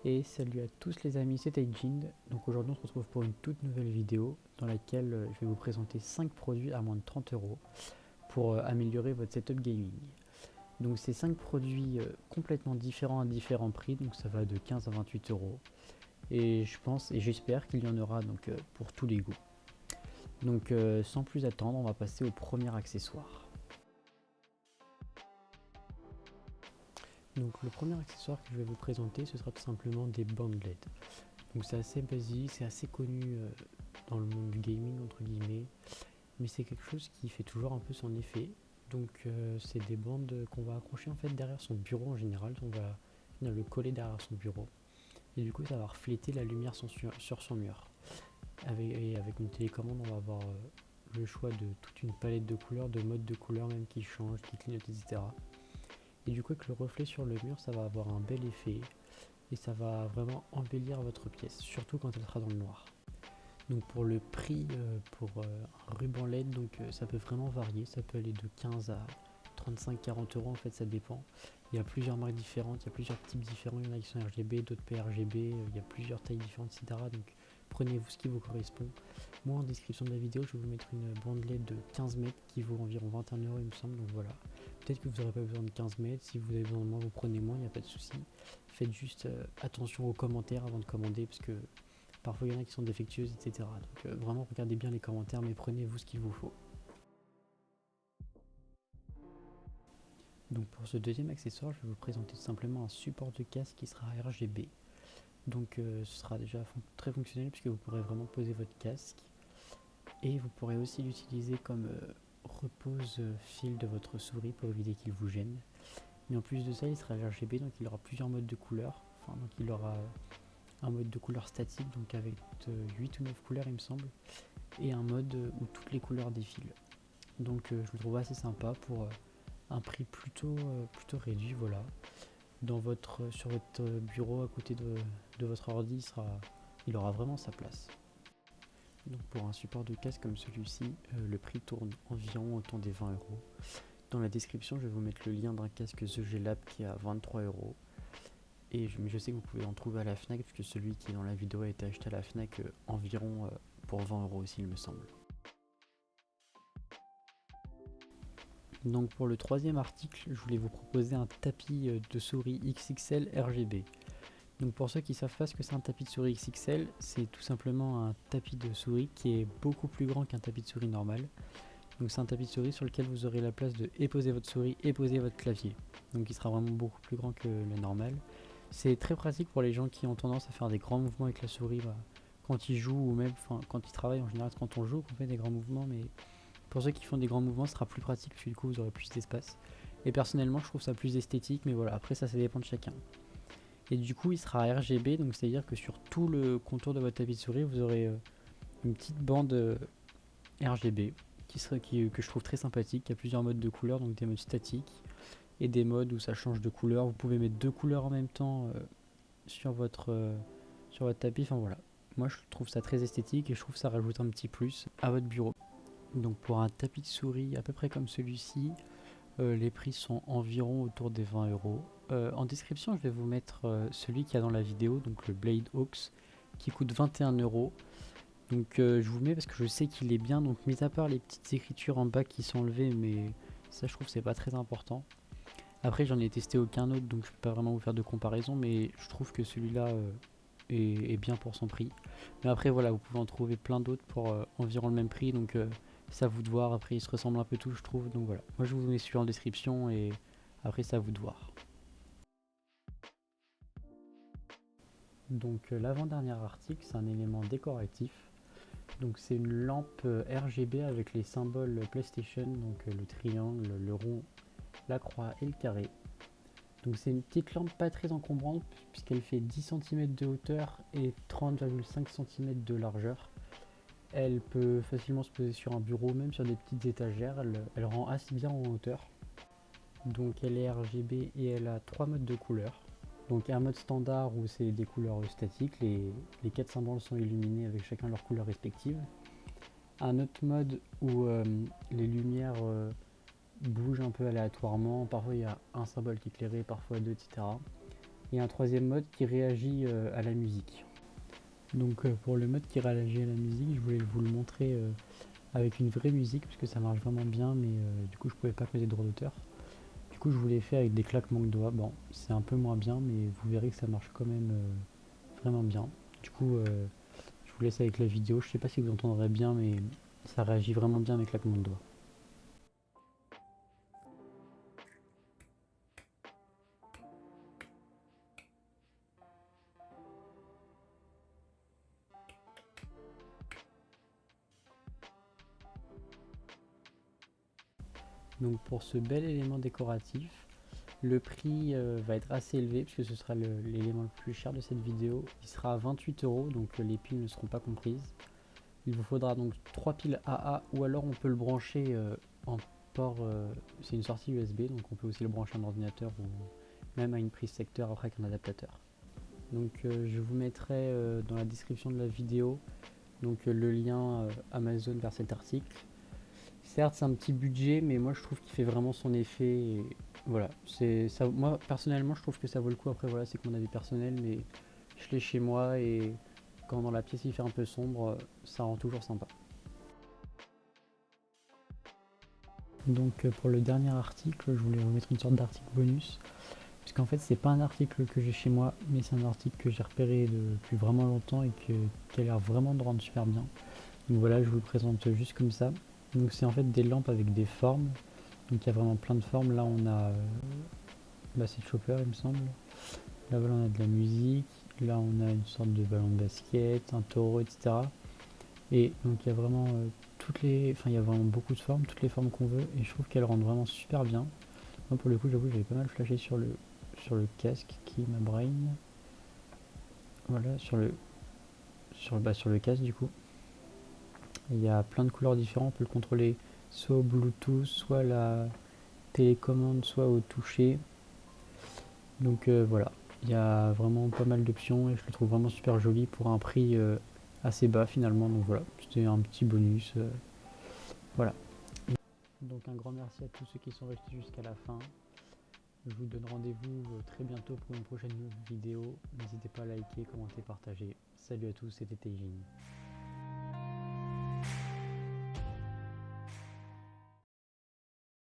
Et salut à tous les amis, c'est Taijin. Donc aujourd'hui on se retrouve pour une toute nouvelle vidéo dans laquelle je vais vous présenter 5 produits à moins de 30 euros pour améliorer votre setup gaming. Donc c'est 5 produits complètement différents à différents prix, donc ça va de 15 à 28 euros. Et je pense et j'espère qu'il y en aura donc pour tous les goûts. Donc sans plus attendre, on va passer au premier accessoire. Donc le premier accessoire que je vais vous présenter, ce sera tout simplement des bandes LED. Donc c'est assez basique, c'est assez connu dans le monde du gaming entre guillemets, mais c'est quelque chose qui fait toujours un peu son effet. Donc c'est des bandes qu'on va accrocher en fait derrière son bureau en général, on va venir le coller derrière son bureau. Et du coup ça va refléter la lumière sur son mur. Avec une télécommande on va avoir le choix de toute une palette de couleurs, de modes de couleurs même qui changent, qui clignotent, etc. Et du coup avec le reflet sur le mur ça va avoir un bel effet et ça va vraiment embellir votre pièce, surtout quand elle sera dans le noir. Donc pour le prix pour un ruban LED, donc ça peut vraiment varier, ça peut aller de 15 à 35-40 euros en fait, ça dépend. Il y a plusieurs marques différentes, il y a plusieurs types différents, il y en a qui sont RGB, d'autres PRGB, il y a plusieurs tailles différentes, etc. Donc prenez-vous ce qui vous correspond. Moi en description de la vidéo, je vais vous mettre une bande LED de 15 mètres qui vaut environ 21 euros il me semble, donc voilà. Peut-être que vous n'aurez pas besoin de 15 mètres, si vous avez besoin de moins, vous prenez moins, il n'y a pas de souci. Faites juste attention aux commentaires avant de commander, parce que parfois il y en a qui sont défectueuses, etc. Donc vraiment regardez bien les commentaires, mais prenez-vous ce qu'il vous faut. Donc pour ce deuxième accessoire, je vais vous présenter tout simplement un support de casque qui sera RGB. Donc ce sera déjà très fonctionnel puisque vous pourrez vraiment poser votre casque. Et vous pourrez aussi l'utiliser comme repose fil de votre souris pour éviter qu'il vous gêne. Mais en plus de ça, il sera RGB, donc il aura plusieurs modes de couleurs. Enfin, donc il aura un mode de couleur statique, donc avec 8 ou 9 couleurs il me semble, et un mode où toutes les couleurs défilent. Donc je le trouve assez sympa pour un prix plutôt réduit, voilà. Sur votre bureau à côté de votre ordi, il aura vraiment sa place. Donc pour un support de casque comme celui-ci, le prix tourne environ autour des 20 euros. Dans la description, je vais vous mettre le lien d'un casque The G-Lab qui est à 23 euros. Mais je sais que vous pouvez en trouver à la Fnac, puisque celui qui est dans la vidéo a été acheté à la Fnac environ pour 20 euros aussi, il me semble. Donc pour le troisième article, je voulais vous proposer un tapis de souris XXL RGB. Donc pour ceux qui ne savent pas ce que c'est un tapis de souris XXL, c'est tout simplement un tapis de souris qui est beaucoup plus grand qu'un tapis de souris normal. Donc c'est un tapis de souris sur lequel vous aurez la place de poser votre souris et poser votre clavier. Donc il sera vraiment beaucoup plus grand que le normal. C'est très pratique pour les gens qui ont tendance à faire des grands mouvements avec la souris quand ils jouent ou même quand ils travaillent. En général, quand on joue, qu'on fait des grands mouvements, mais pour ceux qui font des grands mouvements, ce sera plus pratique parce que du coup vous aurez plus d'espace. Et personnellement, je trouve ça plus esthétique, mais voilà, après ça dépend de chacun. Et du coup, il sera RGB, donc c'est à dire que sur tout le contour de votre tapis de souris, vous aurez une petite bande RGB que je trouve très sympathique. Il y a plusieurs modes de couleurs, donc des modes statiques et des modes où ça change de couleur. Vous pouvez mettre deux couleurs en même temps sur votre tapis. Enfin voilà, moi je trouve ça très esthétique et je trouve que ça rajoute un petit plus à votre bureau. Donc pour un tapis de souris à peu près comme celui-ci, les prix sont environ autour des 20 euros. En description, je vais vous mettre celui qu'il y a dans la vidéo, donc le Blade Hawks, qui coûte 21 euros. Donc je vous le mets parce que je sais qu'il est bien. Donc mis à part les petites écritures en bas qui sont enlevées, mais ça je trouve que c'est pas très important. Après j'en ai testé aucun autre, donc je peux pas vraiment vous faire de comparaison, mais je trouve que celui-là est bien pour son prix. Mais après voilà, vous pouvez en trouver plein d'autres pour environ le même prix, donc c'est à vous de voir. Après ils se ressemblent un peu tous, je trouve, donc voilà. Moi je vous mets celui en description et après c'est à vous de voir. Donc l'avant-dernier article, c'est un élément décoratif. Donc c'est une lampe RGB avec les symboles PlayStation, donc le triangle, le rond, la croix et le carré. Donc c'est une petite lampe pas très encombrante puisqu'elle fait 10 cm de hauteur et 30,5 cm de largeur. Elle peut facilement se poser sur un bureau, même sur des petites étagères, elle rend assez bien en hauteur. Donc elle est RGB et elle a trois modes de couleurs. Donc un mode standard où c'est des couleurs statiques, les quatre symboles sont illuminés avec chacun leur couleur respective. Un autre mode où les lumières bougent un peu aléatoirement, parfois il y a un symbole qui est éclairé, parfois deux, etc. et un troisième mode qui réagit à la musique. Donc pour le mode qui réagit à la musique, je voulais vous le montrer avec une vraie musique parce que ça marche vraiment bien, mais du coup je pouvais pas causer de droit d'auteur. Du coup je voulais faire avec des claquements de doigts. Bon, c'est un peu moins bien, mais vous verrez que ça marche quand même vraiment bien. Du coup je vous laisse avec la vidéo. Je sais pas si vous entendrez bien, mais ça réagit vraiment bien avec claquements de doigts. Donc pour ce bel élément décoratif, le prix va être assez élevé puisque ce sera l'élément le plus cher de cette vidéo. Il sera à 28 €, donc les piles ne seront pas comprises. Il vous faudra donc 3 piles AA ou alors on peut le brancher en port, c'est une sortie USB, donc on peut aussi le brancher à un ordinateur ou même à une prise secteur après avec un adaptateur. Donc je vous mettrai dans la description de la vidéo donc le lien Amazon vers cet article. Certes, c'est un petit budget, mais moi je trouve qu'il fait vraiment son effet. Et voilà, c'est ça. Moi personnellement, je trouve que ça vaut le coup. Après, voilà, c'est mon avis personnel, mais je l'ai chez moi et quand dans la pièce il fait un peu sombre, ça rend toujours sympa. Donc pour le dernier article, je voulais vous mettre une sorte d'article bonus, puisqu'en fait c'est pas un article que j'ai chez moi, mais c'est un article que j'ai repéré depuis vraiment longtemps et qui a l'air vraiment de rendre super bien. Donc voilà, je vous le présente juste comme ça. Donc c'est en fait des lampes avec des formes. Donc il y a vraiment plein de formes. Là on a c'est le chopper il me semble. Là voilà on a de la musique. Là on a une sorte de ballon de basket, un taureau, etc. Et donc il y a vraiment il y a vraiment beaucoup de formes, toutes les formes qu'on veut. Et je trouve qu'elles rendent vraiment super bien. Moi pour le coup j'avoue j'avais pas mal flashé sur le casque qui est ma brain. Voilà sur le casque du coup. Il y a plein de couleurs différentes, on peut le contrôler soit au Bluetooth, soit la télécommande, soit au toucher. Donc voilà, il y a vraiment pas mal d'options et je le trouve vraiment super joli pour un prix assez bas finalement. Donc voilà, c'était un petit bonus. Voilà. Donc un grand merci à tous ceux qui sont restés jusqu'à la fin. Je vous donne rendez-vous très bientôt pour une prochaine vidéo. N'hésitez pas à liker, commenter, partager. Salut à tous, c'était Teijin.